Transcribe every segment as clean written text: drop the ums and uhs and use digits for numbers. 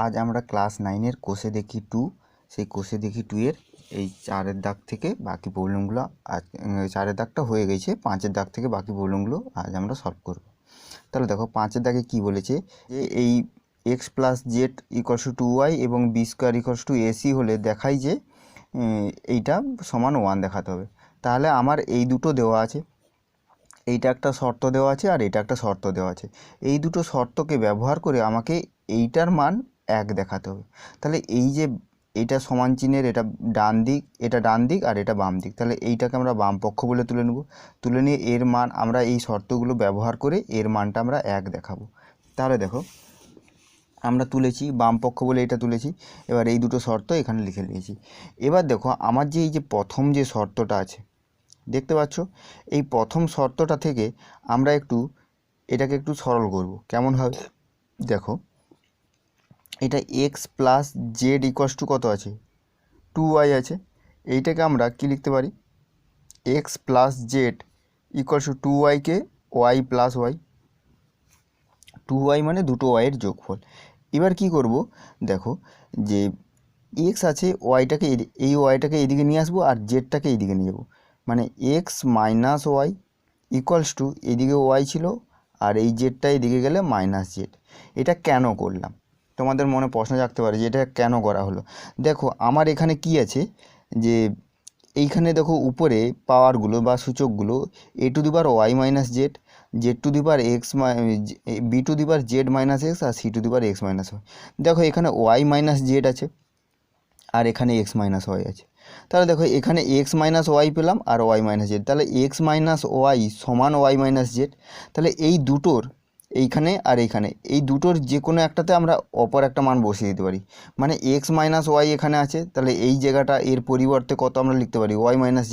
আজ আমরা ক্লাস 9-এর কোষে দেখি 2 সেই কোষে দেখি 2 এর এই 4-এর দাগ থেকে বাকি প্রবলেমগুলো আজ 4-এর দাগটা হয়ে গেছে, 5-এর দাগ থেকে বাকি প্রবলেমগুলো আজ আমরা সলভ করব। তাহলে দেখো 5-এর দাগে কি বলেছে যে এই x + z = 2y এবং b² = ac হলে দেখাই যে এইটা সমান 1 দেখাতে হবে। তাহলে আমার এই দুটো দেওয়া আছে, এইটা একটা শর্ত দেওয়া আছে আর এটা একটা শর্ত দেওয়া আছে। এই দুটো শর্তকে ব্যবহার করে আমাকে এইটার মান 1 দেখাতে হবে। তাহলে এই যে এইটা সমান চিহ্নের এটা ডান দিক, এটা ডান দিক আর এটা বাম দিক, তাহলে এইটাকে আমরা বাম পক্ষ বলে তুলে নেব। তুলে নিয়ে এর মান আমরা এই শর্তগুলো ব্যবহার করে এর মানটা আমরা 1 দেখাবো। তাহলে দেখো আমরা তুলেছি বাম পক্ষ বলে এটা তুলেছি, এবার এই দুটো শর্ত এখানে লিখে নিয়েছি। এবার দেখো আমার যে এই যে প্রথম যে শর্তটা আছে দেখতে পাচ্ছ, এই প্রথম শর্তটা থেকে আমরা এটাকে একটু সরল করব। কেমন হবে দেখো, এটা x + z = কত আছে 2y আছে। এইটাকে আমরা কি লিখতে পারি, x + z = 2y কে y + y, 2y মানে দুটো y এর যোগফল। এবার কি করব দেখো, যে x আছে ওয়াইটাকে এই ওয়াইটাকে এইদিকে নিয়ে আসবো আর জেডটাকে এইদিকে নিয়ে যাবো, মানে x - y = এদিকে y ছিল আর এই জেডটা এদিকে গেলে -z। এটা কেন করলাম তোমাদের মনে প্রশ্ন জাগতে পারে যে এটা কেন করা হলো। দেখো আমার এখানে কি আছে, যে এইখানে দেখো উপরে পাওয়ারগুলো বা সূচকগুলো a⁴ y - z, z⁴ x, b⁴ z - x আর c⁴ x - y। দেখো এখানে y - z আছে আর এখানে x - y আছে। তাহলে দেখো এখানে x - y পেলাম আর y - z, তাহলে x - y সমান y - z। তাহলে এই দুটোর এইখানে আর এইখানে এই দুটোর যে কোনো একটাতে আমরা অপর একটা মান বসিয়ে দিতে পারি। মানে x - y এখানে আছে, তাহলে এই জায়গাটা এর পরিবর্তে কত আমরা লিখতে পারি y - z,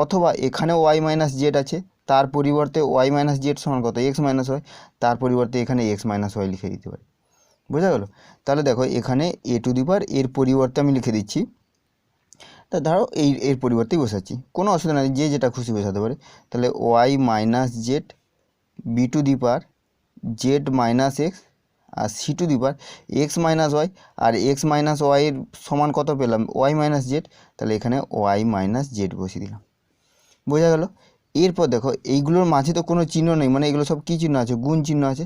অথবা এখানে y - z আছে তার পরিবর্তে y - z সমান কত x - y, তার পরিবর্তে এখানে x - y লিখে দিতে পারি। বোঝা গেল? তাহলে দেখো এখানে a⁴ এর পরিবর্তে আমি লিখে দিচ্ছি, তা ধরো এর পরিবর্তেই বসাচ্ছি, কোনো অসুবিধা নেই, যে যেটা খুশি বসাতে পারে। তাহলে y - z b⁴ z - x আর c⁴ x - y, আর x - y এর সমান কত পেলাম y - z, তাহলে এখানে y - z বসিয়ে দিলাম। বোঝা গেল? এরপর দেখো এইগুলোর মাঝে তো কোনো চিহ্ন নেই, মানে এগুলো সব কী চিহ্ন আছে, গুণ চিহ্ন আছে।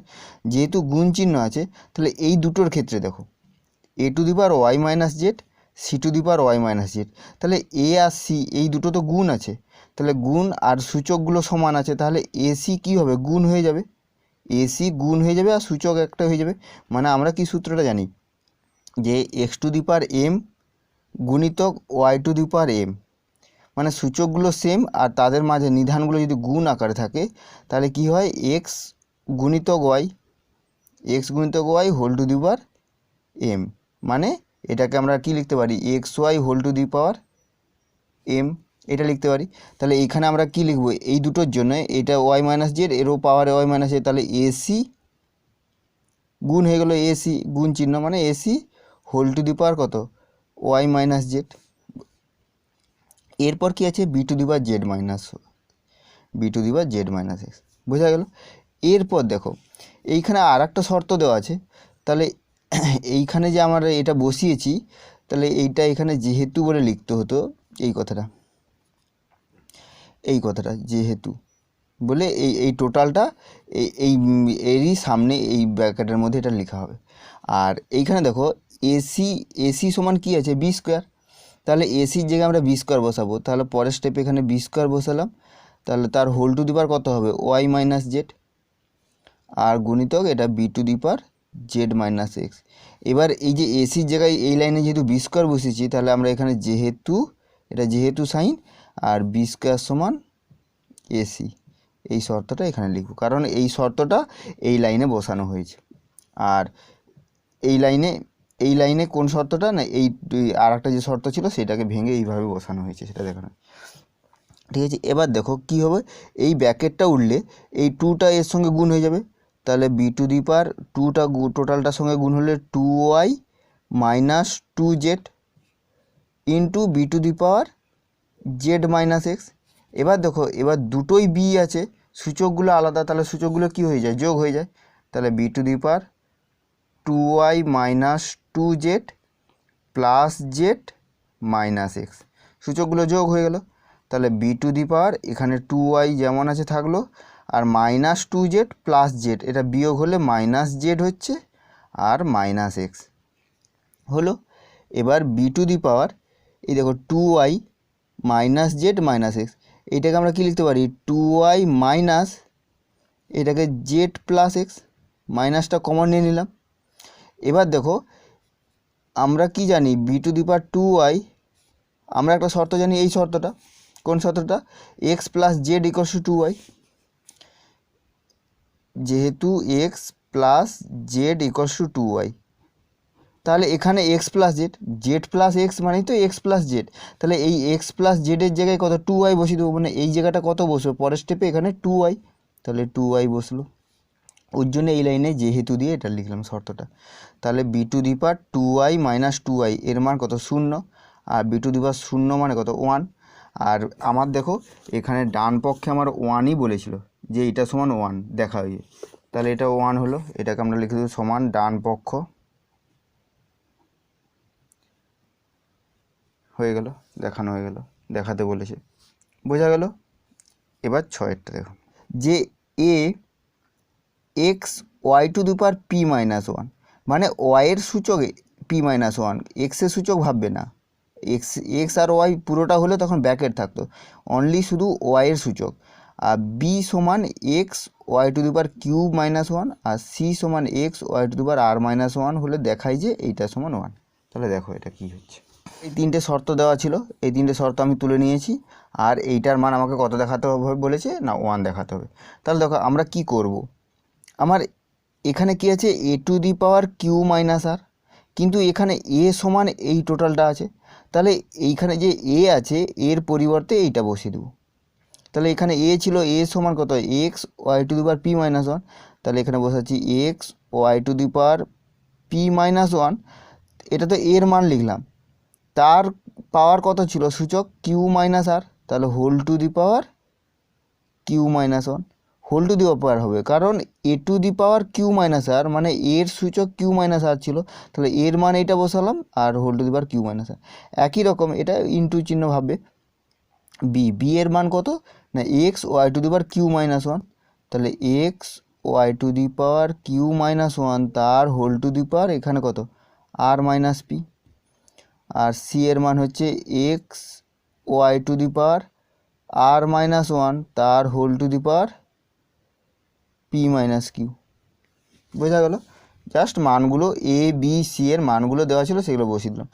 যেহেতু গুণ চিহ্ন আছে তাহলে এই দুটোর ক্ষেত্রে দেখো a⁴ y - z, c⁴ y - z, তাহলে a আর c এই দুটো তো গুণ আছে, তাহলে গুণ আর সূচকগুলো সমান আছে, তাহলে ac কী হবে গুণ হয়ে যাবে, ac গুণ হয়ে যাবে আর সূচক একটা হয়ে যাবে। মানে আমরা কি সূত্রটা জানি যে x⁴m গুণিতক y⁴m, মানে সূচকগুলো সেম আর তাদের মাঝে নিধানগুলো যদি গুণ আকারে থাকে তাহলে কি হয় x গুণিতক y whole to the power m, মানে এটাকে আমরা কি লিখতে পারি xy whole to the power m, এটা লিখতে পারি। তাহলে এইখানে আমরা কি লিখব, এই দুটোর জন্য এটা y - z এরও পাওয়ারে y - z, তাহলে ac গুণ হয়ে গেল ac গুণ চিহ্ন, মানে ac whole to the power কত y - z। এরপর কি আছে b⁴ z - x, বোঝা গেল? এরপর দেখো এইখানে আর একটা শর্ত দেওয়া আছে, তাহলে এইখানে যে আমরা এটা বসিয়েছি তাহলে এইটা এখানে যেহেতু বলে লিখতে হতো, এই কথাটা যেহেতু বলে এই টোটালটা এরই সামনে এই ব্র্যাকেটের মধ্যে এটা লেখা হবে। আর এইখানে দেখো ac সমান কি আছে b², তাহলে এসির জায়গায় আমরা b² বসাবো, তাহলে পরের স্টেপে এখানে b² বসালাম, তাহলে তার হোল টু দি পাওয়ার কত হবে y - z, আর গুণিতক এটা b⁴ z - x। এবার এই যে এসির জায়গায় এই লাইনে যেহেতু b² বসিয়েছি, তাহলে আমরা এখানে যেহেতু সাইন আর b² সমান ac, এই শর্তটা এখানে লিখব, কারণ এই শর্তটা এই লাইনে বসানো হয়েছে। আর এই লাইনে কোন শর্তটা না, এই আর একটা যে শর্ত ছিল সেটাকে ভেঙে এইভাবে বসানো হয়েছে, সেটা দেখানো, ঠিক আছে? এবার দেখো কি হবে, এই ব্র্যাকেটটা উঠলে এই 2টা এর সঙ্গে গুণ হয়ে যাবে, তাহলে b⁴ 2টা টোটালটার সঙ্গে গুণ হলে 2y - 2z into b⁴ z - x। এবার দেখো এবার দুটোই b আছে, সূচকগুলো আলাদা, তাহলে সূচকগুলো কি হয়ে যায় যোগ হয়ে যায়, তাহলে b⁴ 2y minus 2z plus Z minus X, সূচকগুলো যোগ হয়ে গেল। তাহলে বি টু দি পাওয়ার এখানে 2y যেমন আছে থাকলো, আর মাইনাস 2z প্লাস জেড, এটা বিয়োগ হলে মাইনাস জেড হচ্ছে, আর মাইনাস এক্স হলো। এবার বি টু দি পাওয়ার এই দেখো 2y minus Z minus x, এইটাকে আমরা কী লিখতে পারি 2y মাইনাস এটাকে জেড প্লাস এক্স, মাইনাসটা কমন নিয়ে নিলাম। এবার দেখো আমরা কি জানি B to the power 2y, আমরা একটা শর্ত জানি, এই শর্তটা কোন শর্তটা, x plus Z equals to 2y, যেহেতু x plus Z equals to 2y, তাহলে এখানে x plus Z, Z plus x মানেই তো এক্স প্লাস জেড, তাহলে এই এক্স প্লাস জেডের জায়গায় কত 2y বসিয়ে দেবো, মানে এই জায়গাটা কত বসবে পরের স্টেপে, এখানে 2y, তাহলে 2y বসলো। ওর জন্য এই লাইনে যেহেতু দিয়ে এটা লিখলাম শর্তটা। তাহলে b to the power 2y minus 2y এর মান কত 0, আর বি টু দি পাওয়ার 0 মানে কত 1, আর আমার দেখো এখানে ডান পক্ষে আমার 1ই বলেছিল যে এটা সমান 1 দেখা হয়ে, তাহলে এটা 1 হলো, এটাকে আমরা লিখে দেবো সমান ডান পক্ষ হয়ে গেল, দেখানো হয়ে গেল, দেখাতে বলেছে, বোঝা গেল। এবার 6এরটা দেখো, যে A X Y to the power P minus 1, মানে ওয়াইয়ের সূচক পি মাইনাস 1, এক্সের সূচক ভাববে না, এক্স আর ওয়াই পুরোটা হলে তখন ব্যাকেট থাকতো, অনলি শুধু ওয়াইয়ের সূচক। আর বি সমান X Y to the power cube minus 1, আর সি সমান X Y to the power R minus 1 হলে দেখায় যে এইটা সমান 1। তাহলে দেখো এটা কি হচ্ছে, এই তিনটে শর্ত দেওয়া ছিল, এই তিনটে শর্ত আমি তুলে নিয়েছি, আর এইটার মান আমাকে কত দেখাতে হবে বলেছে না 1 দেখাতে হবে। তাহলে দেখো আমরা কি করব, আমার এখানে কি আছে A to the power Q minus R, কিন্তু এখানে এ সমান এই টোটালটা আছে, তাহলে এইখানে যে এ আছে এর পরিবর্তে এইটা বসিয়ে দেবো। তাহলে এখানে এ ছিল, এ সমান কত x Y to the power P minus 1, তাহলে এখানে বসাচ্ছি x Y to the power P minus 1, এটা তো এর মান লিখলাম, তার পাওয়ার কত ছিল সূচক কিউ মাইনাস আর, তাহলে whole to the power Q minus 1, whole to the power হবে, কারণ A to the power Q minus R মানে এর সূচক কিউ মাইনাস আর ছিল, তাহলে এর মান এইটা বসালাম, আর whole to the power Q minus R. একই রকম এটা ইন্টু চিহ্ন ভাববে, বি এর মান কত না x Y to the power Q minus 1, তাহলে x Y to the power Q minus 1 তার হোল টু দি পাওয়ার এখানে কত আর মাইনাস পি, আর সি এর মান হচ্ছে x Y to the power R minus 1 তার whole to the power P minus Q. বোঝা গেল, জাস্ট মানগুলো এ বি সি এর মানগুলো দেওয়া ছিল সেগুলো বসিয়ে দিলাম।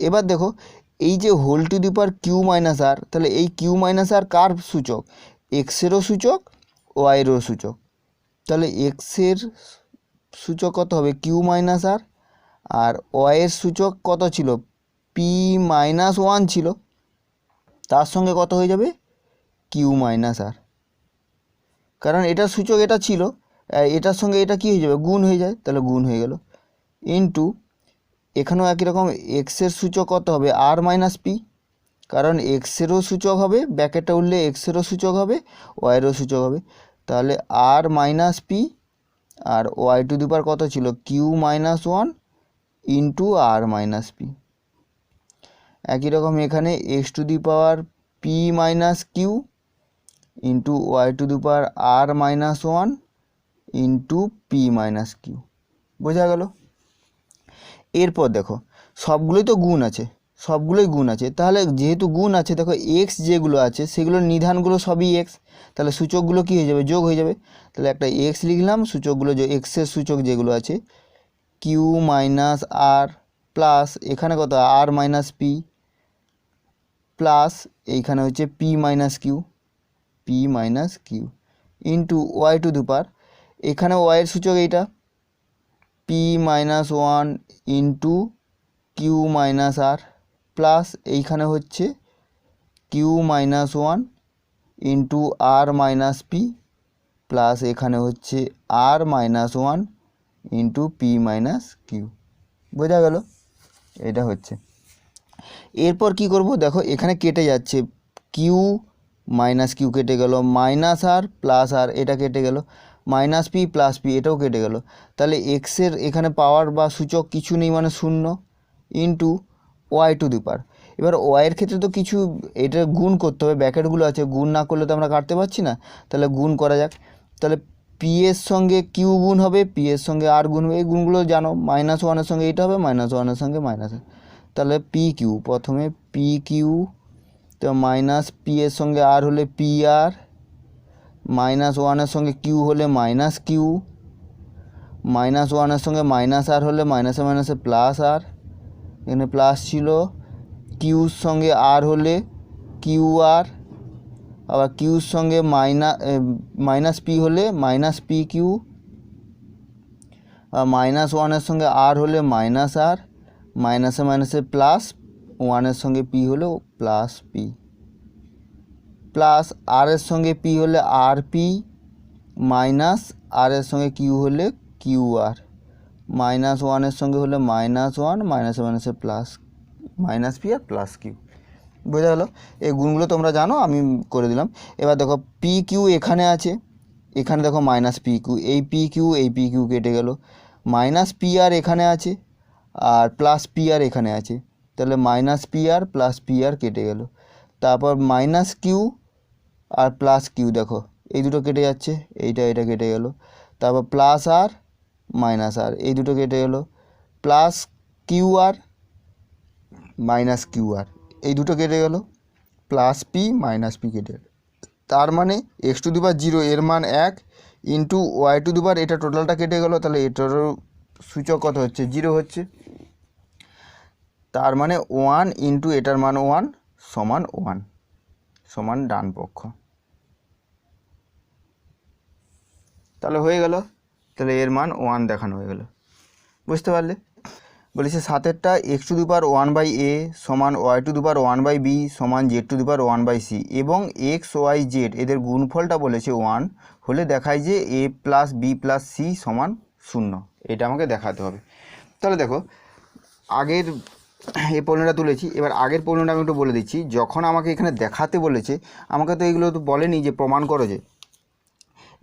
এবার দেখো এই যে whole to the power Q minus R, তাহলে এই কিউ মাইনাস আর কার সূচক, এক্সেরও সূচক ওয়াইয়েরও সূচক, তাহলে এক্সের সূচক কত হবে কিউ মাইনাস আর ওয়াইয়ের সূচক কত ছিল পি মাইনাস 1 ছিল, তার সঙ্গে কত হয়ে যাবে কিউ মাইনাস আর, কারণ এটার সূচক এটা ছিল, এটার সঙ্গে এটা কি হয়ে যাবে গুণ হয়ে যায়, তাহলে গুণ হয়ে গেল, ইন্টু এখানেও একই রকম এক্সের সূচক কত হবে আর মাইনাস পি, কারণ এক্সেরও সূচক হবে ব্যাকেটটা উঠলে এক্সেরও সূচক হবে ওয়াইয়েরও সূচক হবে, তাহলে আর মাইনাস পি, আর ওয়াই টু দি পাওয়ার কত ছিল Q minus 1 into R minus P. একই রকম এখানে X to the power P minus Q into Y to the power R minus 1 into P minus Q. বোঝা গেল। এরপর দেখো সবগুলোই তো গুণ আছে, সবগুলোই গুণ আছে, তাহলে যেহেতু গুণ আছে দেখো এক্স যেগুলো আছে সেগুলোর নিধানগুলো সবই এক্স, তাহলে সূচকগুলো কী হয়ে যাবে যোগ হয়ে যাবে, তাহলে একটা এক্স লিখলাম, সূচকগুলো যে এক্সের সূচক যেগুলো আছে কিউ মাইনাস আর প্লাস এখানে কত আর মাইনাস পি প্লাস এইখানে হচ্ছে P minus Q into Y to the power এখানে ওয়াইয়ের সূচক এইটা P minus 1 into Q minus R plus এইখানে হচ্ছে Q minus 1 into R minus P plus এখানে হচ্ছে R minus 1 into P minus Q. বোঝা গেল, এটা হচ্ছে। এরপর কি করব দেখো এখানে কেটে যাচ্ছে, কিউ মাইনাস কিউ কেটে গেল, মাইনাস আর প্লাস আর এটা কেটে গেল, মাইনাস পি প্লাস পি, এটাও কেটে গেল। তাহলে এক্সের এখানে পাওয়ার বা সূচক কিছু নেই, মানে 0 ইন্টু ওয়াই টু দি পাওয়ার। এবার ওয়াইয়ের ক্ষেত্রে তো কিছু এটা গুণ করতে হবে, ব্র্যাকেটগুলো আছে, গুণ না করলে তো আমরা কাটতে পারছি না, তাহলে গুণ করা যাক। তাহলে পি এর সঙ্গে কিউ গুণ হবে, পি এর সঙ্গে আর গুণ হবে, এই গুণগুলো জানো, -1 এর সঙ্গে এইটা হবে, -1 এর সঙ্গে মাইনাস। তাহলে পি কিউ, প্রথমে পি কিউ, তো মাইনাস পি এর সঙ্গে আর হলে পি আর, -1 এর সঙ্গে কিউ হলে মাইনাস কিউ, -1 এর সঙ্গে মাইনাস আর হলে মাইনাসে মাইনাসে প্লাস আর, এখানে প্লাস ছিল, কিউর সঙ্গে আর হলে কিউ আর, আবার কিউর সঙ্গে মাইনাস পি হলে মাইনাস পি কিউ, আর -1 এর সঙ্গে আর হলে মাইনাস আর, মাইনাসে মাইনাসে প্লাস, 1 এর সঙ্গে পি হলে প্লাস পি, প্লাস আর এর সঙ্গে পি হলে আর পি, মাইনাস আর এর সঙ্গে কিউ হলে কিউ আর, -1 এর সঙ্গে হলে -1, মাইনাসে মাইনাসে plus, minus P R plus Q. বোঝা গেল? এই গুণগুলো তোমরা জানো, আমি করে দিলাম। এবার দেখো পি কিউ এখানে আছে, এখানে দেখো মাইনাস পি কিউ, এই পি কিউ কেটে গেল, মাইনাস পি আর এখানে আছে আর প্লাস পি আর এখানে আছে, তাহলে minus P R plus P R কেটে গেল। তারপর minus Q R plus Q, দেখো এই দুটো কেটে যাচ্ছে, এটা কেটে গেল। তারপর প্লাস আর মাইনাস আর, এই দুটো কেটে গেল, plus Q R minus Q R, এই দুটো কেটে গেল, প্লাস পি মাইনাস পি কেটে গেল। তার মানে এক্স টু দি পাওয়ার 0 এর মান 1 into Y to the power, এটা টোটালটা কেটে গেল, তাহলে এটারও সূচক কত হচ্ছে? 0 হচ্ছে। তার মানে 1 ইন্টু এটার মান 1 সমান 1, সমান ডান পক্ষ। তাহলে হয়ে গেল, তাহলে এর মান 1 দেখানো হয়ে গেল। বুঝতে পারলে? বলেছে 7এরটা x to the power 1/a সমান y to the power 1/b সমান Z two the power 1/c, এবং এক্স ওয়াই জেড এদের গুণফলটা বলেছে 1 হলে দেখায় যে a plus b plus c সমান 0, এটা আমাকে দেখাতে হবে। তাহলে দেখো আগের এই প্রশ্নটা তুলেছি, এবার আগের প্রশ্নটা আমি একটু বলে দিচ্ছি। যখন আমাকে এখানে দেখাতে বলেছে, আমাকে তো এগুলো তো বলেনি যে প্রমাণ করো, যে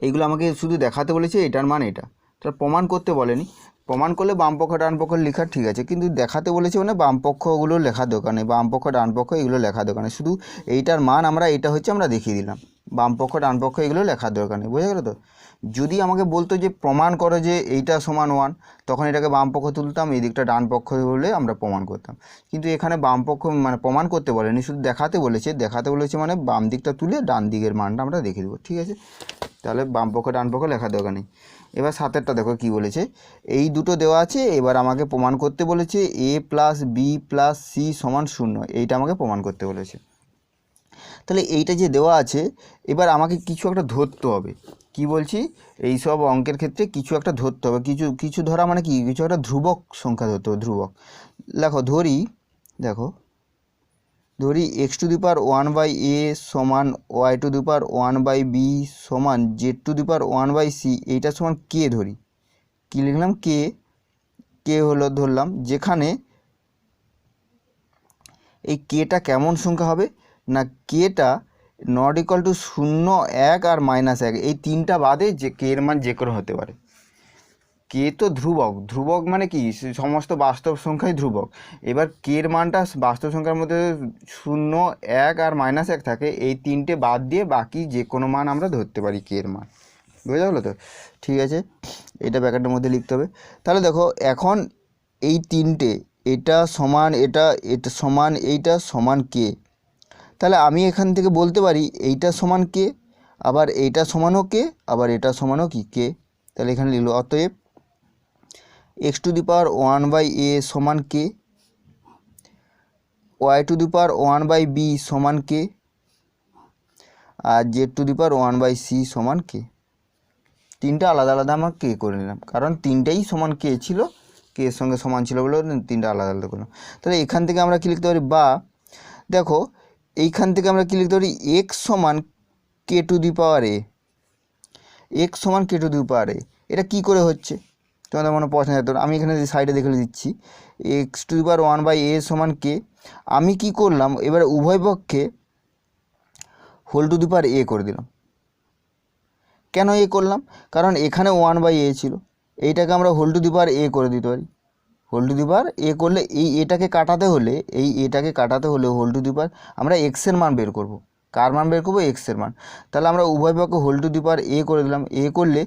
এইগুলো আমাকে শুধু দেখাতে বলেছে এটার মান এটা, তার প্রমাণ করতে বলেনি। প্রমাণ করলে বাম পক্ষ ডান পক্ষ লেখা ঠিক আছে, কিন্তু দেখাতে বলেছে মানে বাম পক্ষগুলো লেখার দরকার নেই, বাম পক্ষ ডান পক্ষ এগুলো লেখার দরকার নেই, শুধু এইটার মান আমরা এটা হচ্ছে আমরা দেখিয়ে দিলাম, বাম পক্ষ ডান পক্ষ এগুলো লেখার দরকার নেই। বোঝা গেল তো? যদি আমাকে বলতো যে প্রমাণ করো যে এইটা সমান 1, তখন এটাকে বাম পক্ষ তুলতাম, এই দিকটা ডান পক্ষ বলে আমরা প্রমাণ করতাম। কিন্তু এখানে বাম পক্ষ মানে প্রমাণ করতে বলেনি, শুধু দেখাতে বলেছে মানে বাম দিকটা তুলে ডান দিকের মানটা আমরা দেখে দেবো। ঠিক আছে? তাহলে বাম পক্ষ ডান পক্ষ লেখার দরকার নেই। এবার 7এরটা দেখো কি বলেছে, এই দুটো দেওয়া আছে, এবার আমাকে প্রমাণ করতে বলেছে a plus b plus c সমান 0, এইটা আমাকে প্রমাণ করতে বলেছে। তাহলে এইটা যে দেওয়া আছে, এবার আমাকে কিছু একটা ধরতে হবে। কি বলছি? এই সব অঙ্কের ক্ষেত্রে কিছু একটা ধরতে হবে, কিছু ধরা মানে কি, কিছু একটা ধ্রুবক সংখ্যা ধরতে হবে, ধ্রুবক। ধরি x to the power 1/a সমান y to the power 1/b সমান Z two the power 1/c, এইটা সমান কে ধরি। কি লিখলাম? কে হলো ধরলাম, যেখানে এই কেটা কেমন সংখ্যা হবে না, কেটা নট ইকুয়াল টু 0, 1 আর -1, এই তিনটা বাদে যে কে এর মান যে কোনো হতে পারে। কে তো ধ্রুবক মানে কি, সমস্ত বাস্তব সংখ্যাই ধ্রুবক। এবার কে এর মানটা বাস্তব সংখ্যার মধ্যে 0, 1 আর -1 থাকে, এই তিনটে বাদ দিয়ে বাকি যে কোনো মান আমরা ধরতে পারি কে এর মান। বুঝা গেলো তো? ঠিক আছে, এটা ব্র্যাকেটের মধ্যে লিখতে হবে। তাহলে দেখো এখন এই তিনটে, এটা সমান এটা, এটা সমান এইটা সমান কে, তাহলে আমি এখান থেকে বলতে পারি এইটা সমান কে, আবার এইটা সমানও কে, আবার এটা সমানও কি কে। তাহলে এখানে লিখলো অতএব x to the power 1/a সমান কে, Y to the power 1/b সমান K, R Z two the power 1/c সমান কে। তিনটা আলাদা আলাদা আমরা কে করে নিলাম, কারণ তিনটাই সমান কে ছিল, কে এর সঙ্গে সমান ছিল বলে তিনটা আলাদা আলাদা করলাম। তাহলে এখান থেকে আমরা কী লিখতে পারি, বা দেখো এইখান থেকে আমরা কী লিখতে পারি, এক্স সমান k to the power A, x সমান কে টু দি পাওয়ার এ। এটা কী করে হচ্ছে তোমাদের মনে প্রশ্ন যেত, আমি এখানে সাইডে দেখে দিচ্ছি, x to the power 1/a সমান কে। আমি কি করলাম, এবারে উভয় পক্ষে হোল টু দি পাওয়ার এ করে দিলাম। কেন এ করলাম? কারণ এখানে 1/a ছিল, এইটাকে আমরা হোল টু দি পাওয়ার এ করে দিতে পারি। হোল টু দি পাওয়ার এ করলে এই এটাকে কাটাতে হলে হোল টু দি পাওয়ার আমরা এক্সের মান বের করব। কার মান বের করবো? এক্সের মান। তাহলে আমরা উভয় পক্ষে হোল টু দি পাওয়ার এ করে দিলাম। এ করলে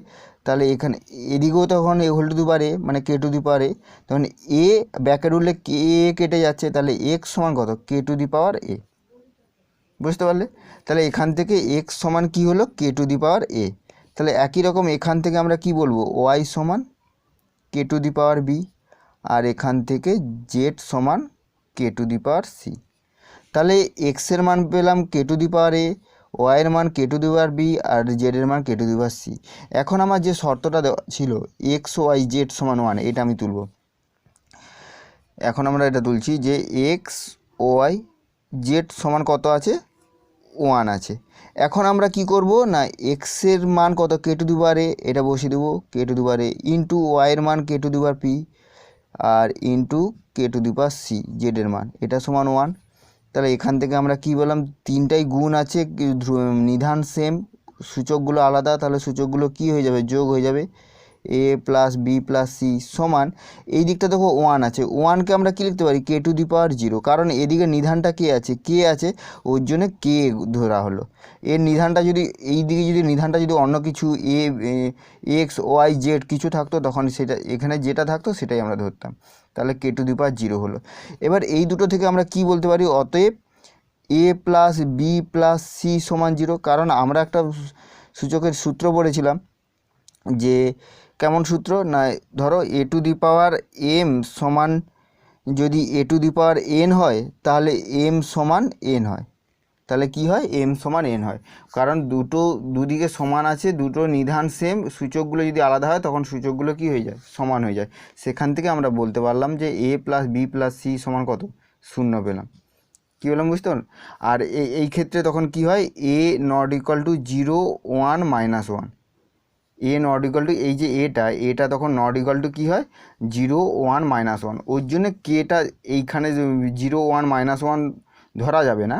তাহলে এখানে এদিকেও তখন এ হোল টু দি পাওয়ার এ মানে কে টু দি পাওয়ার এ, তখন এ ব্যাকেট উঠলে কে কেটে যাচ্ছে, তাহলে এক্স সমান কত? কে টু দি পাওয়ার এ। বুঝতে পারলে? তাহলে এখান থেকে এক্স সমান কি হলো? কে টু দি পাওয়ার এ। তাহলে একই রকম এখান থেকে আমরা কি বলবো? ওয়াই সমান k to the power B, আর এখান থেকে জেড সমান k to the power C. তাহলে এক্সের মান পেলাম কে টু দি পাওয়ার এ, ওয়াইয়ের মান K to the power B, আর জেডের মান K to the power C. এখন আমার যে শর্তটা দেওয়া ছিল এক্স ওয়াই জেড সমান 1, এটা আমি তুলব। এখন আমরা এটা তুলছি যে এক্স ওয়াই জেড সমান কত আছে? 1 আছে। এখন আমরা কি করব না, এক্সের মান কত? কে টু দি পাওয়ার এ, এটা বসিয়ে দেবো কে to the power A, into ওয়াইয়ের মান K to the power P, আর into K to the power C জেডের মান, এটা সমান 1। তাহলে এখান থেকে আমরা কি বললাম? তিনটাই গুণ আছে, নিধান সেম, সূচকগুলো আলাদা, তাহলে সূচকগুলো কি হয়ে যাবে? যোগ হয়ে যাবে। এ প্লাস বি প্লাস সি সমান, এই দিকটা দেখো 1 আছে, 1কে আমরা কি লিখতে পারি? কে টু দি পাওয়ার 0, কারণ এদিকে নিধানটা কে আছে? কে আছে, ওর জন্য কে ধরা হলো। এর নিধানটা যদি এই দিকে যদি নিধানটা যদি অন্য কিছু এক্স ওয়াই জেড কিছু থাকতো, তখন সেটা এখানে যেটা থাকতো সেটাই আমরা ধরতাম। তাহলে কে টু দি পাওয়ার 0 হলো। এবার এই দুটো থেকে আমরা কি বলতে পারি? অতএব এ প্লাস বি প্লাস সি সমান 0, কারণ আমরা একটা সূচকের সূত্র পড়েছিলাম, যে কেমন সূত্র না, ধরো এ টু দি পাওয়ার এম সমান, যদি এ টু দি পাওয়ার এন হয় তাহলে এম সমান এন হয়। তাহলে কি হয়? এম সমান এন হয়, কারণ দুদিকে সমান আছে, দুটো নিধান সেম, সূচকগুলো যদি আলাদা হয় তখন সূচকগুলো কি হয়ে যায়? সমান হয়ে যায়। সেখান থেকে আমরা বলতে পারলাম যে এ প্লাস বি প্লাস সি সমান কত? 0 পেলাম। কী বললাম বুঝতে পারলাম? আর এই ক্ষেত্রে তখন কি হয়? A not equal to 0 1 -1, A not equal to, এই যে এটা তখন নট ইকুয়াল টু কী হয়? 0 1 -1, ওর জন্য কেটা এইখানে 0 1 -1 ধরা যাবে না।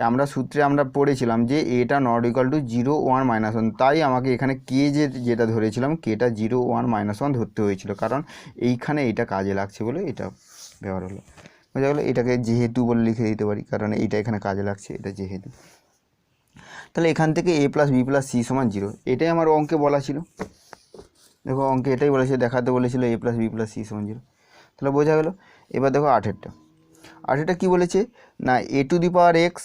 আমরা সূত্রে আমরা পড়েছিলাম যে এটা নট ইকুয়াল টু 0 1 -1, তাই আমাকে এখানে কে যেটা ধরেছিলাম কেটা 0 1 -1 ধরতে হয়েছিল, কারণ এইখানে এটা কাজে লাগছে বলে এটা ব্যবহার হলো। বোঝা গেলো? এটাকে যেহেতু বলে লিখে দিতে পারি, কারণ এইটা এখানে কাজে লাগছে, এটা যেহেতু। তাহলে এখান থেকে এ প্লাস বি প্লাস সি সমান 0, এটাই আমার অঙ্কে বলা ছিল। দেখো অঙ্কে এটাই বলেছিল, দেখাতে বলেছিল এ প্লাস বি প্লাস সি সমান 0। তাহলে বোঝা গেল। এবার দেখো 8 কী বলেছে না, A to the power x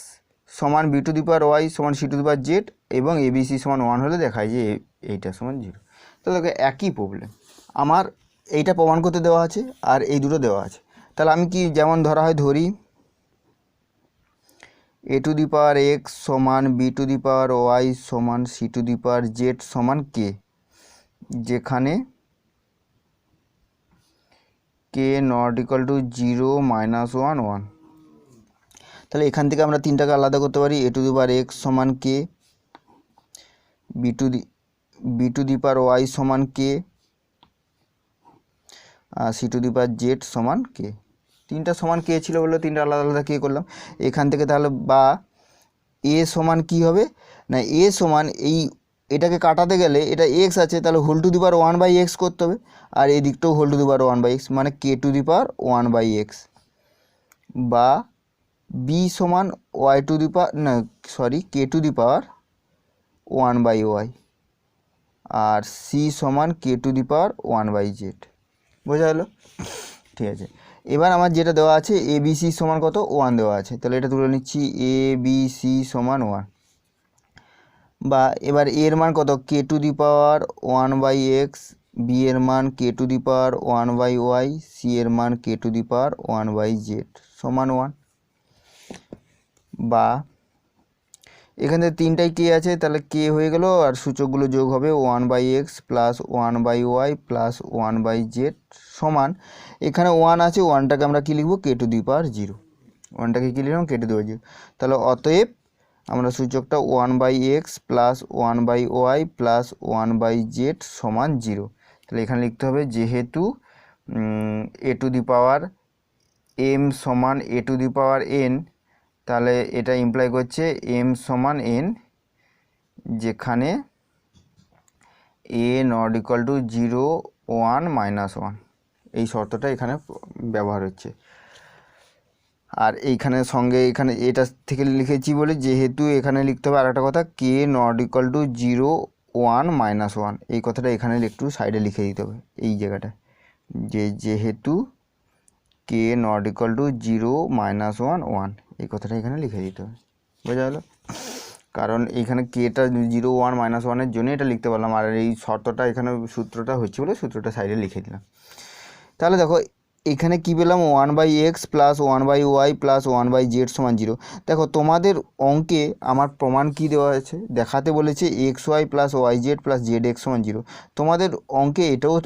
সমান B to the power Y সমান C to the power Z, এবং এ বি সি সমান 1 হলে দেখায় যে এইটা সমান 0। তো দেখো একই প্রবলেম, আমার এইটা প্রমাণ করতে দেওয়া আছে আর এই দুটো দেওয়া আছে। তাহলে আমি কি যেমন ধরা হয় ধরি, A to the power x সমান B to the power Y সমান C to the power Z সমান কে, যেখানে কে নট ইকুয়াল টু 0 -1 1। তাহলে এখান থেকে আমরা তিনটাকে আলাদা করতে পারি। এ টু দি পাওয়ার এক্স সমান K, B to the power Y সমান কে, আর C to the power Z সমান কে। তিনটা সমান কে ছিল বলে তিনটা আলাদা আলাদা কে করলাম। এখান থেকে তাহলে বা এ সমান কি হবে না, এ সমান এটাকে কাটাতে গেলে এটা এক্স আছে, তাহলে whole to the power 1/x করতে হবে, আর এই দিকটাও whole to the power 1/x, মানে কে টু দি পাওয়ার 1/x। বা বি সমান y to the power k to the power 1/y, আর সি সমান k to the power 1/z। বোঝা গেল? ঠিক আছে। এবার আমার যেটা দেওয়া আছে এ বি সি সমান কত? 1 দেওয়া আছে, তাহলে এটা তুলে নিচ্ছি, এ বি সি সমান 1। বা এবার এর মান কত? কে to the power 1/x, B এর মান K to the power 1/y, C এর মান K to the power 1/z সমান 1। বা এখানে তিনটাই কে আছে, তাহলে কে হয়ে গেল, আর সূচকগুলো যোগ হবে 1/x plus 1/y plus 1/z সমান, এখানে 1 আছে, 1টাকে আমরা কী লিখব? কে টু দি পাওয়ার 0, 1টাকে কী লিখলাম? কে টু দি পাওয়ার 0। তাহলে অতএব আমরা সূচকটা 1/x plus 1/y plus 1/z সমান 0। তাহলে এখানে লিখতে হবে যেহেতু এ টু দি পাওয়ার এম সমান এ টু দি পাওয়ার এন, তাহলে এটা ইমপ্লাই করছে এম সমান এন, যেখানে এ নট ইকুয়াল টু 0 1 -1, এই শর্তটা এখানে ব্যবহার হচ্ছে। আর এইখানে সঙ্গে এখানে এটা থেকে লিখেছি বলে যেহেতু এখানে লিখতে হবে আর একটা কথা, কে নট ইকুয়াল টু 0 1 -1, এই কথাটা এখানে একটু সাইডে লিখে দিতে হবে এই জায়গাটায়, যেহেতু কে নট ইকুয়াল টু 0 -1 1, এই কথাটা এখানে লিখে দিতে হবে। বোঝা গেল? কারণ এইখানে কেটা 0 1 -1-এর জন্য এটা লিখতে পারলাম, আর এই শর্তটা এখানে সূত্রটা হচ্ছে বলে সূত্রটা সাইডে লিখে দিলাম। তাহলে দেখো এখানে কি পেলাম, 1/x plus 1/y plus 1/z সমান 0। দেখো তোমাদের অঙ্কে আমার প্রমাণ কি দেওয়া আছে, দেখাতে বলেছে xy plus yz plus zx সমান 0। তোমাদের অঙ্কে এটাও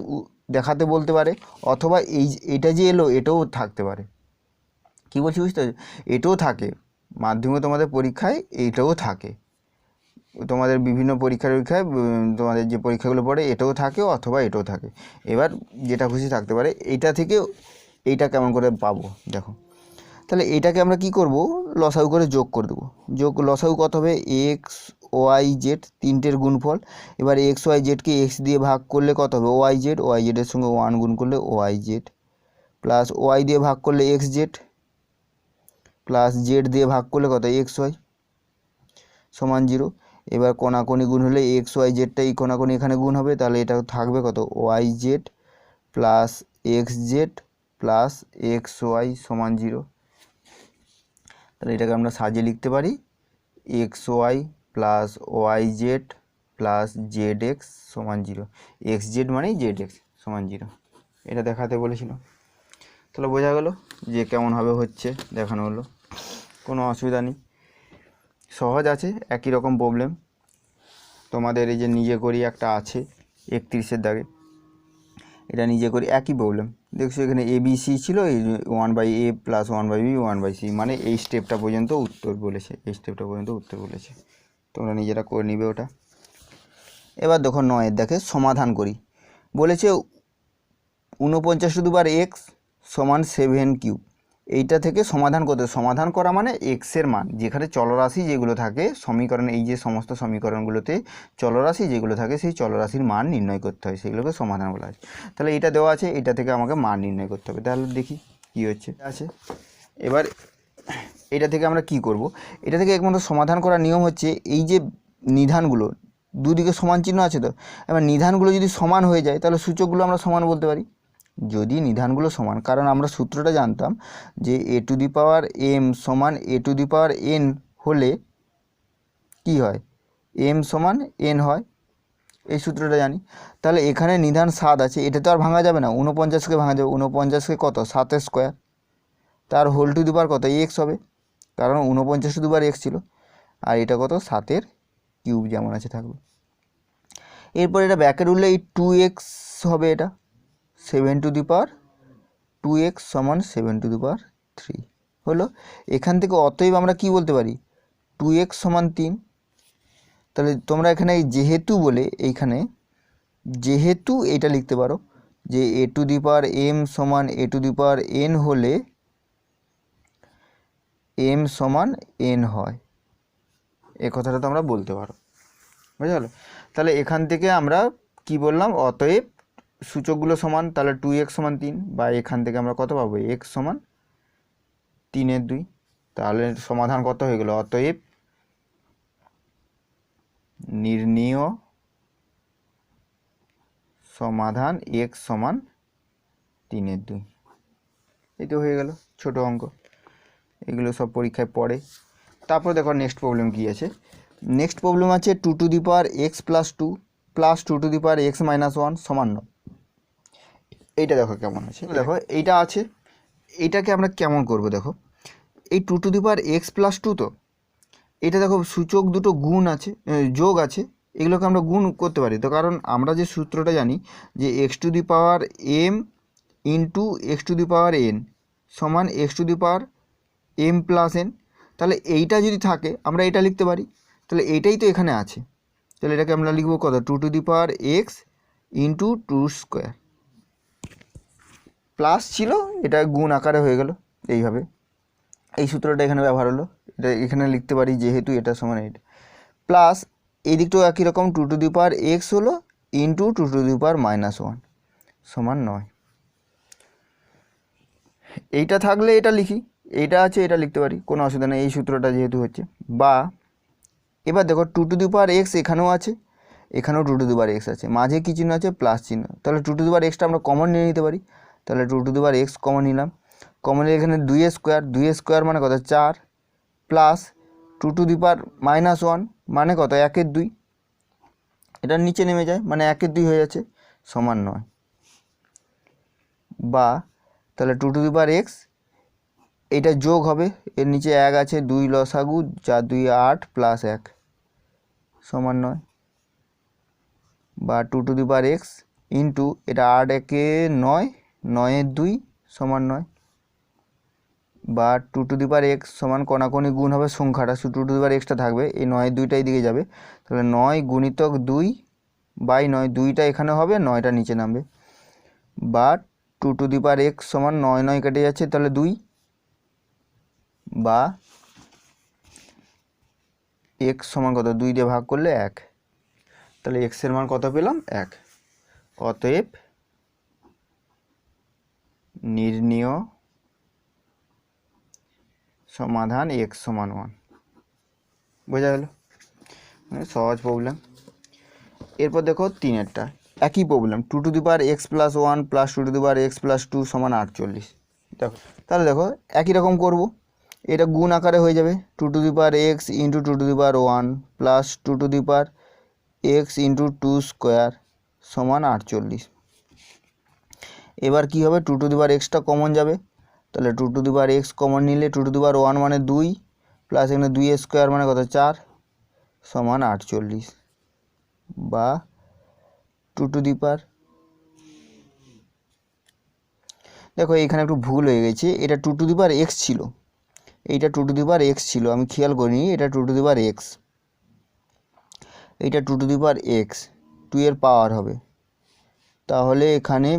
দেখাতে বলতে পারে, অথবা এটা যে এলো এটাও থাকতে পারে। কি বলছি বুঝতে পারছো? এটাও থাকে মাধ্যমিকে, তোমাদের পরীক্ষায় এইটাও থাকে, তোমাদের বিভিন্ন পরীক্ষায় তোমাদের যে পরীক্ষাগুলো পড়ে এটাও থাকে অথবা এটাও থাকে। এবার যেটা খুশি থাকতে পারে। এইটা থেকে এইটা কেমন করে পাবো দেখো, তাহলে এইটাকে আমরা কি করব, লসাগু করে যোগ করে দেবো। লসাগু কত হবে, এক্স ওয়াই জেড তিনটের গুণফল। এবার এক্স ওয়াই জেডকে এক্স দিয়ে ভাগ করলে কত হবে, ওয়াই জেডের সঙ্গে 1 গুণ করলে ওয়াই জেড, প্লাস ওয়াই দিয়ে ভাগ করলে এক্স জেড, প্লাস জেড দিয়ে ভাগ করলে কত, এক্স ওয়াই সমান 0। এবার কোনাকুনি গুণ হলে এক্স ওয়াই জেডটা এই কোনাকুনি এখানে গুণ হবে, তাহলে এটা থাকবে কত, y z plus x z plus x y সমান 0। তাহলে এটাকে আমরা সাজিয়ে লিখতে পারি x y plus y z plus z x সমান 0, এক্স জেড মানেই জেড এক্স সমান 0, এটা দেখাতে বলেছিল। তাহলে বোঝা গেল যে কেমনভাবে হচ্ছে দেখানো হলো, কোনো অসুবিধা নেই, সহজ আছে, একই রকম প্রবলেম। তোমাদের এই যে নিজে করি একটা আছে 31-এর দাগে, এটা নিজে করি একই প্রবলেম। দেখছো এখানে এ বি সি ছিল, এই 1/a প্লাস 1/b 1/c, মানে এই স্টেপটা পর্যন্ত উত্তর বলেছে, এই স্টেপটা পর্যন্ত উত্তর বলেছে, তোমরা নিজেরা করে নিবে ওটা। এবার দেখো 9-এর দেখে সমাধান করি, বলেছে 49^x সমান 7³ এইটা থেকে সমাধান করতে, সমাধান করা মানে এক্সের মান, যেখানে চলরাশি যেগুলো থাকে সমীকরণ, এই যে সমস্ত সমীকরণগুলোতে চলরাশি যেগুলো থাকে সেই চলরাশির মান নির্ণয় করতে হয়, সেগুলোকে সমাধান বলা হয়। তাহলে এটা দেওয়া আছে, এটা থেকে আমাকে মান নির্ণয় করতে হবে। তাহলে দেখি কী হচ্ছে আছে। এবার এটা থেকে আমরা কি করব, এটা থেকে একমাত্র সমাধান করার নিয়ম হচ্ছে এই যে নিধানগুলো দুদিকে সমান চিহ্ন আছে, তো এবার নিধানগুলো যদি সমান হয়ে যায় তাহলে সূচকগুলো আমরা সমান বলতে পারি, যদি নিধানগুলো সমান। কারণ আমরা সূত্রটা জানতাম যে a⁴m সমান a⁴n হলে কি হয়, m সমান n হয়, এই সূত্রটা জানি। তাহলে এখানে নিধান 7 আছে, এটা তো আর ভাঙা যাবে না, 49কে ভাঙা যাবে, 49কে কত 7 স্কোয়ার, তার হোল টু দি পাওয়ার কত এক্স হবে, কারণ 49 টু দি পাওয়ার এক্স ছিল, আর এটা কত 7-এর কিউব যেমন আছে থাকবে। এরপর এটা ব্যাকেট উঠলে এই 2x হবে, এটা 7 টু দি পাওয়ার 2x সমান 7 টু দি পাওয়ার 3 হলো। এখান থেকে অতএব আমরা কি বলতে পারি, 2x সমান 3। তাহলে তোমরা এখানে যেহেতু বলে এইখানে যেহেতু এটা লিখতে পারো যে a⁴m সমান a⁴n হলে m সমান n হয়, এ কথাটা তো আমরা বলতে পারো, বুঝা গেল। তাহলে এখান থেকে আমরা কি বললাম, অতএব সূচকগুলো সমান, তাহলে 2x সমান 3, বা এখান থেকে আমরা কত পাবো, x সমান 3/2। তাহলে সমাধান কত হয়ে গেল, অতএব নির্ণেয় সমাধান x সমান 3/2, এই তো হয়ে গেল ছোট অঙ্ক, এগুলো সব পরীক্ষায় পড়ে। তারপর দেখো নেক্সট প্রবলেম কী আছে, নেক্সট প্রবলেম আছে 2 to the power x plus 2 plus 2 to the power x minus 1 সমান 9। এইটা দেখো কেমন আছে, দেখো এইটা আছে, এইটাকে আমরা কেমন করব, দেখো এই 2 to the power x plus 2, তো এটা দেখো সূচক দুটো গুণ আছে, যোগ আছে, এগুলোকে আমরা গুণ করতে পারি, তো কারণ আমরা যে সূত্রটা জানি যে x to the power m into x to the power n সমান x to the power m plus n। তাহলে এইটা যদি থাকে আমরা এটা লিখতে পারি, তাহলে এইটাই তো এখানে আছে, তাহলে এটাকে আমরা লিখব কত, 2 to the power x into 2 square, plus ছিল এটা গুণ আকারে হয়ে গেল, এইভাবে এই সূত্রটা এখানে ব্যবহার হলো, এটা এখানে লিখতে পারি যেহেতু এটা সমান এইটা, প্লাস এই দিকটাও একই রকম 2 টু দি পাওয়ার x হলো into two to the power -1 সমান 9। এইটা থাকলে এটা লিখি, এইটা আছে এটা লিখতে পারি, কোনো অসুবিধা নেই এই সূত্রটা যেহেতু হচ্ছে। বা এবার দেখো two to the power x এখানেও আছে, এখানেও two to the power x আছে, মাঝে কী চিহ্ন আছে? প্লাস চিহ্ন। তাহলে টু টু দি পাওয়ার এক্সটা আমরা কমন নিয়ে নিতে পারি। তাহলে two to the power x common নিলাম, কমন নিলে এখানে 2 স্কোয়ার মানে কত? 4 plus two to the power -1 মানে কত? 1/2, এটা নিচে নেমে যায় মানে 1/2 হয়ে যাচ্ছে সমান 9। বা তাহলে two to the power x এইটা যোগ হবে, এর নিচে 1 আছে, 2 লসাগু, 4 2 8 প্লাস 1 সমান 9। বা two to the power x into এটা 8 একে 9, 9 2 সমান 9। বা two to the power x সমান কোনাকুনি গুণ হবে সংখ্যাটা, শুধু টু টু দি পাওয়ার এক্সটা থাকবে, এই 9 2টাই দিকে যাবে, তাহলে 9 গুণিতক 2 বাই 9, 2টা এখানে হবে, 9টা নিচে নামবে। বা two to the power x সমান 9 9 কেটে যাচ্ছে, তাহলে 2। বা এক্স সমান কত? 2 দিয়ে ভাগ করলে 1, তাহলে এক্সের মান কত পেলাম? 1। অতএব নির্ণেয় সমাধান এক্স সমান 1। বোঝা গেল? সহজ প্রবলেম। এরপর দেখো 3এরটা একই problem, two to the power x plus 1 plus two to the power x plus 2 সমান 48। দেখো তাহলে দেখো একই রকম করব, এটা গুণ আকারে হয়ে যাবে, two to the power x into two to the power 1 plus two to the power x into 2 square সমান 48। এবার কী হবে? টু টু দি পাওয়ার এক্সটা কমন যাবে, তাহলে two to the power x common নিলে টু টু দি পাওয়ার 1 মানে 2 plus এখানে 2 স্কোয়ার মানে কত? 4 সমান 48। বা টু টু দি পাওয়ার, দেখো এখানে একটু ভুল হয়ে গেছে, এটা two to the power X ছিল, এইটা two to the power X ছিল, আমি খেয়াল করিনি, এটা two to the power x, এইটা two to the power X, 2 এর পাওয়ার হবে, তাহলে এখানে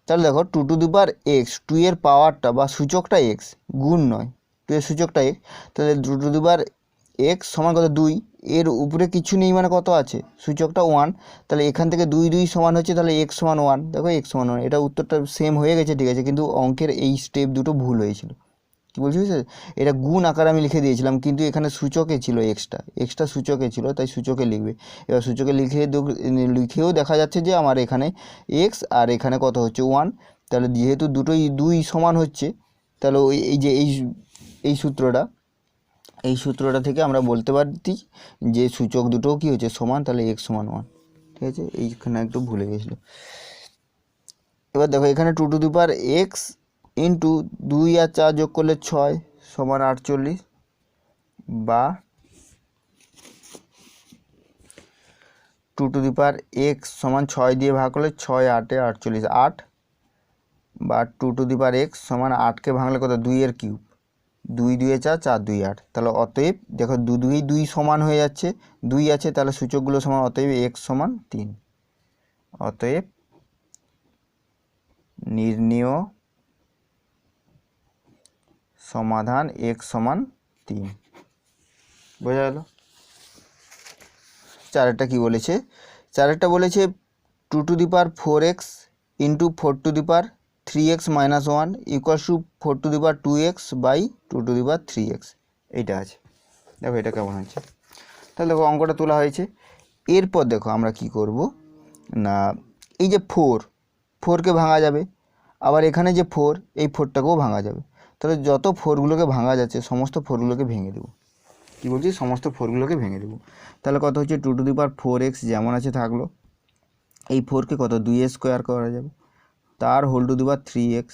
তাহলে দেখো two to the power X, 2 এর পাওয়ারটা বা সূচকটা এক্স, গুণ নয়, 2 এর সূচকটা এক্স, তাহলে two to the power x সমান কত? 2, এর উপরে কিছু নেই মানে কত আছে? সূচকটা 1, তাহলে এখান থেকে 2 2 সমান হচ্ছে, তাহলে এক্স সমান 1। দেখো এক্স সমান 1, এটা উত্তরটা সেম হয়ে গেছে, ঠিক আছে, কিন্তু অঙ্কের এই স্টেপ দুটো ভুল হয়েছিল। কী বলছি বুঝছে? এটা গুণ আকারে আমি লিখে দিয়েছিলাম, কিন্তু এখানে সূচকে ছিল এক্সটা সূচকে ছিল, তাই সূচকে লিখবে। এবার সূচকে লিখেও দেখা যাচ্ছে যে আমার এখানে এক্স আর এখানে কত হচ্ছে? 1। তাহলে যেহেতু দুটোই 2 সমান হচ্ছে, তাহলে এই যে এই সূত্রটা থেকে আমরা বলতে পারছি যে সূচক দুটোও কী হচ্ছে? সমান, তাহলে এক্স সমান 1। ঠিক আছে, এইখানে একটু ভুলে গেছিলো। এবার দেখো এখানে two to the power x into 2 আর 4 যোগ করলে 6 সমান 48। বা two to the power x সমান 6 দিয়ে ভাগ করলে 6 8 48 8। বা two to the power x সমান 8কে ভাঙলে কত? 2 এর কিউব, 2 2 4 4 2 8। তাহলে অতএব দেখো 2 2 2 সমান হয়ে যাচ্ছে, 2 আছে, তাহলে সূচকগুলো সমান, অতএব এক্স সমান 3। অতএব নির্ণেয় সমাধান এক্স সমান 3। বোঝা গেল? 4টা কী বলেছে? 4টা বলেছে two to the power 4x into 4 to the power 3x minus 1 equals to 4 to the power 2x by 2 to the power 3x। এইটা আছে, দেখো এটা কেমন হয়েছে। তাহলে দেখো অঙ্কটা তোলা হয়েছে। এরপর দেখো আমরা কি করব না, এই যে 4কে ভাঙা যাবে, আবার এখানে যে 4, এই 4টাকেও ভাঙা যাবে, তাহলে যত 4গুলোকে ভাঙা যাচ্ছে সমস্ত 4গুলোকে ভেঙে দেবো। কী বলছি? সমস্ত 4গুলোকে ভেঙে দেবো। তাহলে কত হচ্ছে? Two to the power 4x যেমন আছে থাকলো, এই 4কে কত? 2 স্কোয়ার করা যাবে, তার whole to the power 3x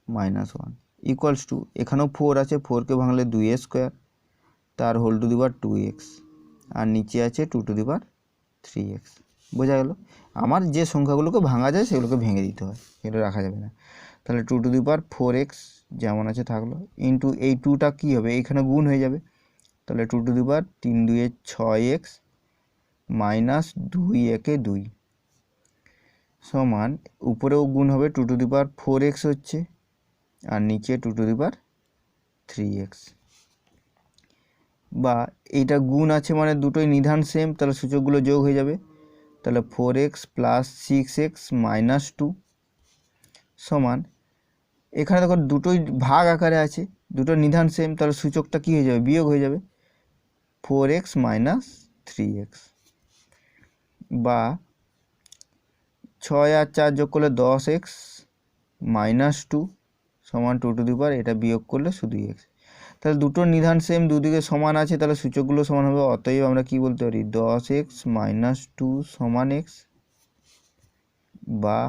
minus 1 equals to, এখানেও 4 আছে, 4কে ভাঙলে 2 স্কোয়ার, তার whole to the power 2x, আর নিচে আছে two to the power 3x। বোঝা গেল? আমার যে সংখ্যাগুলোকে ভাঙা যায় সেগুলোকে ভেঙে দিতে হয়, এগুলো রাখা যাবে না। তাহলে two to the power 4x যেমন আছে থাকলো, ইন্টু এই 2টা কী হবে? এইখানে গুণ হয়ে যাবে, তাহলে two to the power 3 2 6x minus 2 1 2 সমান, উপরেও গুণ হবে, two to the power 4x হচ্ছে, আর নিচে two to the power 3x বা এইটা গুণ আছে মানে দুটোই নিধান সেম, তাহলে সূচকগুলো যোগ হয়ে যাবে। তাহলে 4x প্লাস 6x মাইনাস 2 সমান, এখানে দেখো দুটোই ভাগ আকারে আছে, দুটো নিধান সেম, তাহলে সূচকটা কী হয়ে যাবে, বিয়োগ হয়ে যাবে, 4x মাইনাস 3x। বা 6 আর 4 যোগ করলে 10x মাইনাস 2 সমান 2 টু দি পাওয়ার, এটা বিয়োগ করলে শুধু x। তাহলে দুটো নিধান সেম, দুদিকে সমান আছে, তাহলে সূচকগুলো সমান হবে। অতএব আমরা কি বলতে পারি, 10x মাইনাস 2 সমান x, বা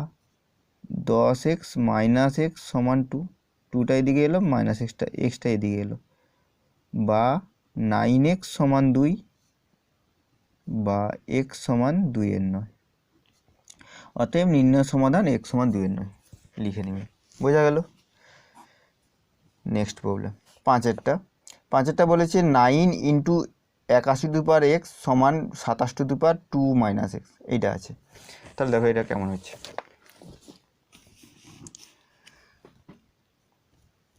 10x মাইনাস এক্স সমান 2, 2টা এদিকে এলো, মাইনাস এক্সটা এদিকে এলো, বা 9x সমান 2, বা x সমান 2/9। অতএব নির্ণয় সমাধান x সমান 2/9 লিখে নেবেন। বোঝা গেল? নেক্সট প্রবলেম 5এরটা বলেছে 9 into 81 two the power x সমান 27 two the power 2 minus x, এইটা আছে। তাহলে দেখো এটা কেমন হচ্ছে।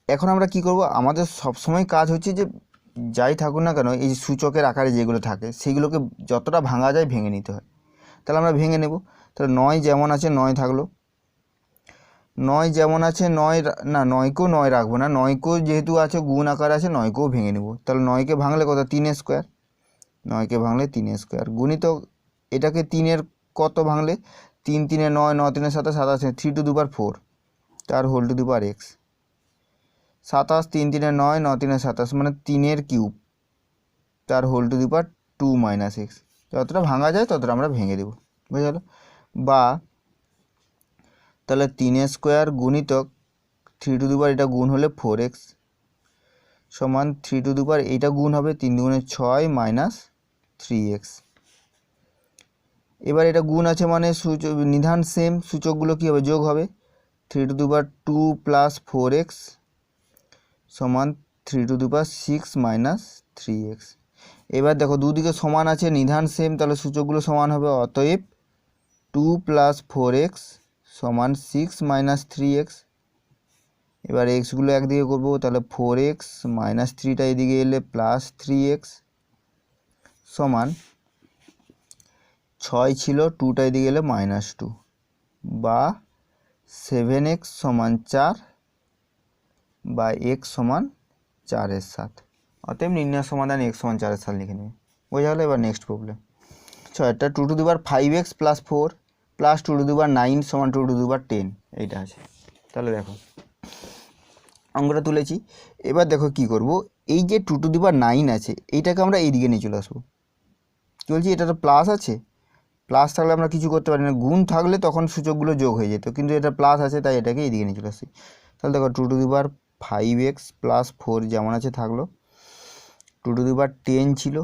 এখন আমরা কি করব, আমাদের সবসময় কাজ হচ্ছে যে যাই থাকুক না কেন এই সূচকের আকারে যেগুলো থাকে সেইগুলোকে যতটা ভাঙা যায় ভেঙে নিতে হয়। তাহলে আমরা ভেঙে নেব। তাহলে 9 যেমন আছে 9 থাকলো, 9 যেমন আছে 9 না, 9কেও 9 রাখবো না, 9কেও যেহেতু আছে গুণ আকার আছে 9কেও ভেঙে নেব। তাহলে 9কে ভাঙলে কত, 3 স্কোয়ার, 9কে ভাঙলে 3 স্কোয়ার গুণিত এটাকে 3-এর কত ভাঙলে, 3 3 9, 9 3 27, 27 3 টু দি পাওয়ার 4 তার whole to the power x, 27 3 3 9, 9 3 27 মানে 3-এর কিউব তার whole to the power 2 minus x. যতটা ভাঙা যায় ততটা আমরা ভেঙে দেবো। বুঝে গেল? বা তাহলে 3 স্কোয়ার গুণিতক 3 টু দি পাওয়ার এটা গুণ হলে 4x সমান 3 টু দি পাওয়ার এইটা গুণ হবে 3 দুগুণে 6 মাইনাস 3x। এবার এটা গুণ আছে মানে নিধান সেম, সূচকগুলো কী হবে, যোগ হবে। 3 to the power 2 plus 4x সমান 3 to the power 6 minus 3x। এবার দেখো দুদিকে সমান আছে, নিধান সেম, তাহলে সূচকগুলো সমান হবে। অতএব 2 প্লাস 4x সমান 6 মাইনাস 3x। এবার এক্সগুলো একদিকে করবো, তাহলে 4x মাইনাস 3টা এদিকে এলে প্লাস 3x সমান 6 ছিল, 2টা এদিকে এলে মাইনাস 2, বা 7x সমান 4, বা x সমান 4/7। অতএব নির্ণয় সমাধান x সমান 4/7 লিখে নেবে। বোঝা গেল? এবার নেক্সট প্রবলেম 6টা 2 to the power 5x plus 4 plus 2 to the power 9 সমান 2 টু দি পাওয়ার 10, এইটা আছে। তাহলে দেখো অঙ্কটা তুলেছি। এবার দেখো কি করব, এই যে 2 টু দি পাওয়ার 9 আছে এইটাকে আমরা এইদিকে নিয়ে চলে আসবো। কী বলছি, এটা তো প্লাস আছে, প্লাস থাকলে আমরা কিছু করতে পারি না, গুণ থাকলে তখন সূচকগুলো যোগ হয়ে যেত, কিন্তু এটা প্লাস আছে তাই এটাকে এইদিকে নিয়ে চলে আসছি। তাহলে দেখো 2 to the power 5x plus 4 যেমন আছে থাকলো, 2 টু দি পাওয়ার 10 ছিল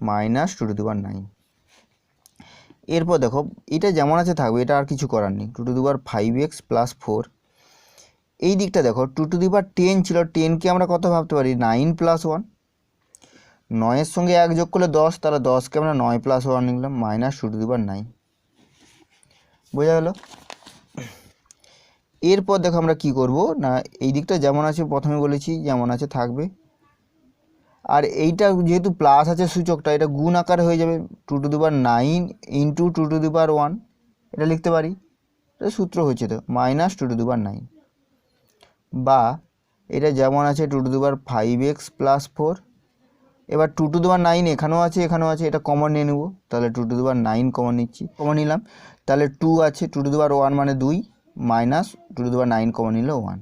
মাইনাস 2 টু দি পাওয়ার 9। এরপর দেখো এটা যেমন আছে থাকবে, এটা আর কিছু করার নেই। 2 to the power 5x plus 4, এই দিকটা দেখো 2 টু দি পাওয়ার 10 ছিল, 10কে আমরা কত ভাবতে পারি, 9 প্লাস 1, 9-এর সঙ্গে 1 যোগ করলে 10, তাহলে 10কে আমরা 9 প্লাস 1 নিলাম, মাইনাস 2 টু দি পাওয়ার 9। বোঝা গেল? এরপর দেখো আমরা কি করব না, এই দিকটা যেমন আছে প্রথমে বলেছি যেমন আছে থাকবে, আর এইটা যেহেতু প্লাস আছে সূচকটা, এটা গুণ আকারে হয়ে যাবে। 2 to the power 9 into 2 to the power 1, এটা লিখতে পারি, এটা সূত্র হচ্ছে তো মাইনাস 2 টু দি পাওয়ার 9। বা এটা যেমন আছে 2 to the power 5x plus 4, এবার 2 টু দি পাওয়ার 9 এখানেও আছে এখানেও আছে, এটা কমন নিয়ে নেব। তাহলে 2 টু দি পাওয়ার 9 কমন নিচ্ছি, কমন নিলাম, তাহলে 2 আছে, 2 টু দি পাওয়ার 1 মানে 2, minus 2 to the power 9 common নিলে 1।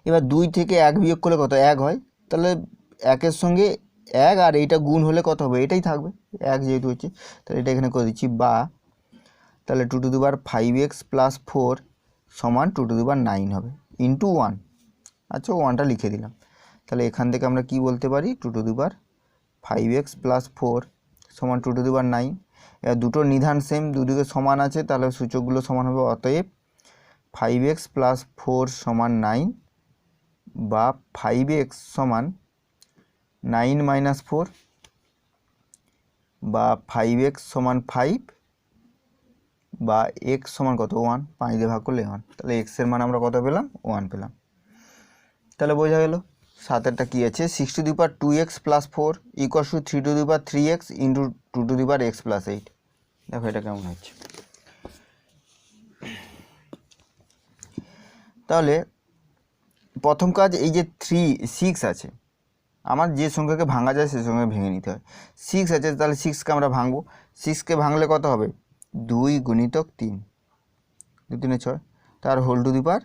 এবার 2 থেকে 1 বিয়োগ করলে কত, 1 হয়, তাহলে 1-এর সঙ্গে 1 আর এইটা গুণ হলে কত হবে, এটাই থাকবে 1 যেহেতু হচ্ছে, তাহলে এটা এখানে করে দিচ্ছি। বা তাহলে 2 to the power 5x plus 4 সমান 2 টু দি পাওয়ার 9 হবে ইন্টু 1। আচ্ছা 1টা লিখে দিলাম। তাহলে এখান থেকে আমরা কি বলতে পারি, 2 to the power 5x plus 4 সমান 2 টু দি পাওয়ার 9। এবার দুটো নিধান সেম, দুদিকে সমান আছে, তাহলে সূচকগুলো সমান হবে। অতএব 5x প্লাস 4 সমান 9, বা 5x সমান 9 মাইনাস 4, বা 5x সমান 5, বা x সমান কত, 1, 5 দিয়ে ভাগ করলে 1, তাহলে x এর মান আমরা কত পেলাম, 1 পেলাম। তাহলে বোঝা গেল 7 কী আছে 6 two the power 2x plus 4 equals to 3 to the power 3x into 2 to the power x plus 8। দেখো এটা কেমন হচ্ছে। তাহলে প্রথম কাজ, এই যে 6 আছে, আমার যে সংখ্যাকে ভাঙা যায় সেই সংখ্যা ভেঙে নিতে হয়। 6 আছে, তাহলে 6কে আমরা ভাঙবো। 6কে ভাঙলে কত হবে 2 গুণিতক 3, 2 3 6, তার whole to the power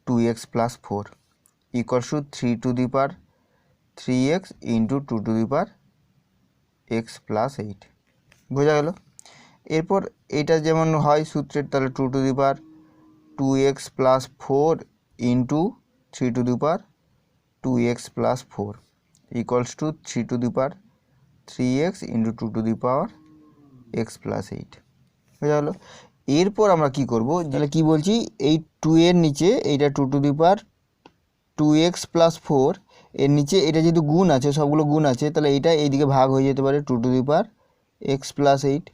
2x plus 4 equals to 3 to the power 3x into 2 to the power x plus 8। বোঝা গেল। এরপর এটা যেমন হয় সূত্রের, তাহলে 2 to the power 2x plus 4 into 3 to the power 2x plus 4 equals to 3 to the power 3x into 2 to the power x plus 8। বোঝা গেল। এরপর আমরা কি করব, তাহলে কি বলছি, এই 2 এর নিচে এইটা 2 to the power 2x plus 4 এর নিচে এটা যেহেতু গুণ আছে, সবগুলো গুণ আছে, তাহলে এইটা এইদিকে ভাগ হয়ে যেতে পারে 2 to the power x plus 8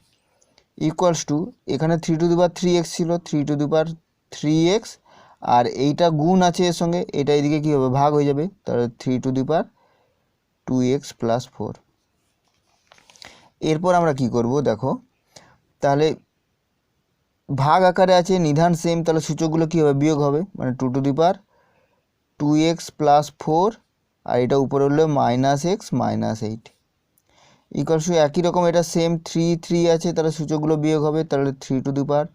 equals to, এখানে 3 টু দি পাওয়ার 3x ছিল, 3 টু দি পাওয়ার 3x, আর এইটা গুণ আছে এর সঙ্গে, এটা এইদিকে কী হবে ভাগ হয়ে যাবে, তাহলে 3 to the power 2x plus 4। এরপর আমরা কি করব দেখো, তাহলে ভাগ আকারে আছে, নিধান সেম, তাহলে সূচকগুলো কী হবে বিয়োগ হবে, মানে 2 to the power 2x plus 4 আর এটা উপরে হলো minus x minus 8 equals to একই রকম এটা সেম 3 3 আছে, তাহলে সূচকগুলো বিয়োগ হবে, তাহলে 3 to the power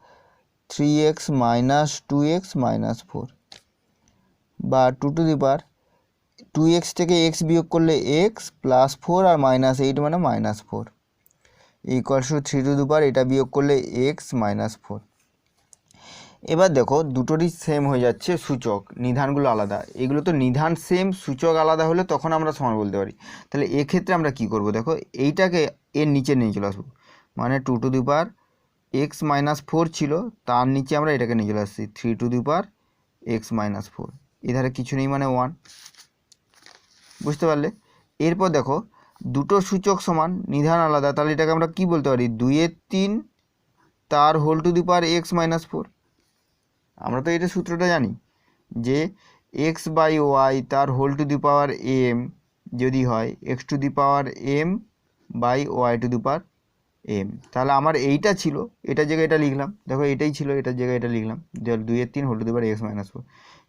3x minus 2x minus 4 বা 2 টু দি পাওয়ার 2x থেকে x বিয়োগ করলে x প্লাস 4 আর মাইনাস 8 মানে minus 4 equals to 3 to the power এটা বিয়োগ করলে x মাইনাস 4। এবার দেখো দুটোরই সেম হয়ে যাচ্ছে, সূচক নিধানগুলো আলাদা, এগুলো তো নিধান সেম, সূচক আলাদা হলে তখন আমরা সমান বলতে পারি। তাহলে এক্ষেত্রে আমরা কি করব দেখো, এইটাকে এর নিচে নিয়ে চলে আসবো, মানে 2 to the power x minus 4 ছিল, তার নিচে আমরা এটাকে নিয়ে চলে আসছি 3 to the power x minus 4, এধারে কিছু নেই মানে 1। বুঝতে পারলে। এরপর দেখো দুটো সূচক সমান নিধান আলাদা, তাহলে এটাকে আমরা কি বলতে পারি 2 এর 3 তার whole to the power x minus 4। আমরা তো এটা সূত্রটা জানি যে x বাই ওয়াই তার whole to the power m যদি হয় x to the power m by y to the power m, তাহলে আমার এইটা ছিল, এটার জায়গায় এটা লিখলাম, দেখো এটাই ছিল, এটার জায়গায় এটা লিখলাম, 2 এর 3 whole to the power x minus 4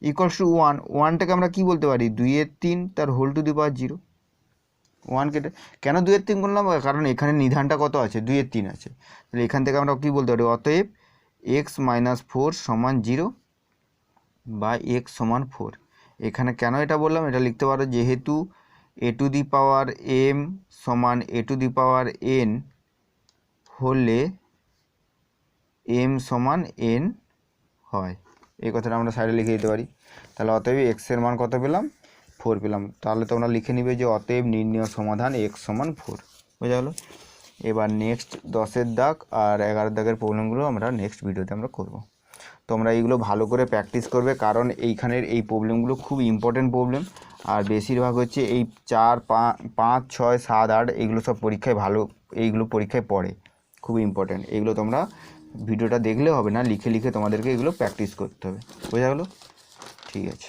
equals to 1। 1টাকে আমরা কি বলতে পারি 2 এর 3 তার হোল টু দি পাওয়ার 0। 1 কেটে কেন 2 এর 3 করলাম, কারণ এখানে নিধানটা কত আছে 2 এর 3 আছে, তাহলে এখান থেকে আমরা কি বলতে পারি অতএব x মাইনাস 4 সমান 0 বা x সমান 4। এখানে কেন এটা বললাম, এটা লিখতে পারো যেহেতু a two the power m সমান a two the power n হলে m সমান n হয়, এই কথাটা আমরা সাইডে লিখে দিতে পারি। তাহলে অতএব x এর মান কত পেলাম 4 পেলাম, তাহলে তোমরা লিখে নিবে যে অতএব নির্ণেয় সমাধান x সমান 4। বোঝা গেল। এবার নেক্সট 10-এর দাগ আর 11-এর দাগের প্রবলেমগুলো আমরা নেক্সট ভিডিওতে আমরা করব। তোমরা এইগুলো ভালো করে প্র্যাকটিস করবে, কারণ এইখানের এই প্রবলেমগুলো খুব ইম্পর্টেন্ট প্রবলেম, আর বেশিরভাগ হচ্ছে এই 4 5 6 7 8 এইগুলো সব পরীক্ষায় ভালো, এইগুলো পরীক্ষায় পড়ে, খুব ইম্পর্টেন্ট। এইগুলো তোমরা ভিডিওটা দেখলে হবে না, লিখে লিখে তোমাদেরকে এগুলো প্র্যাকটিস করতে হবে। বোঝা গেলো। ঠিক আছে।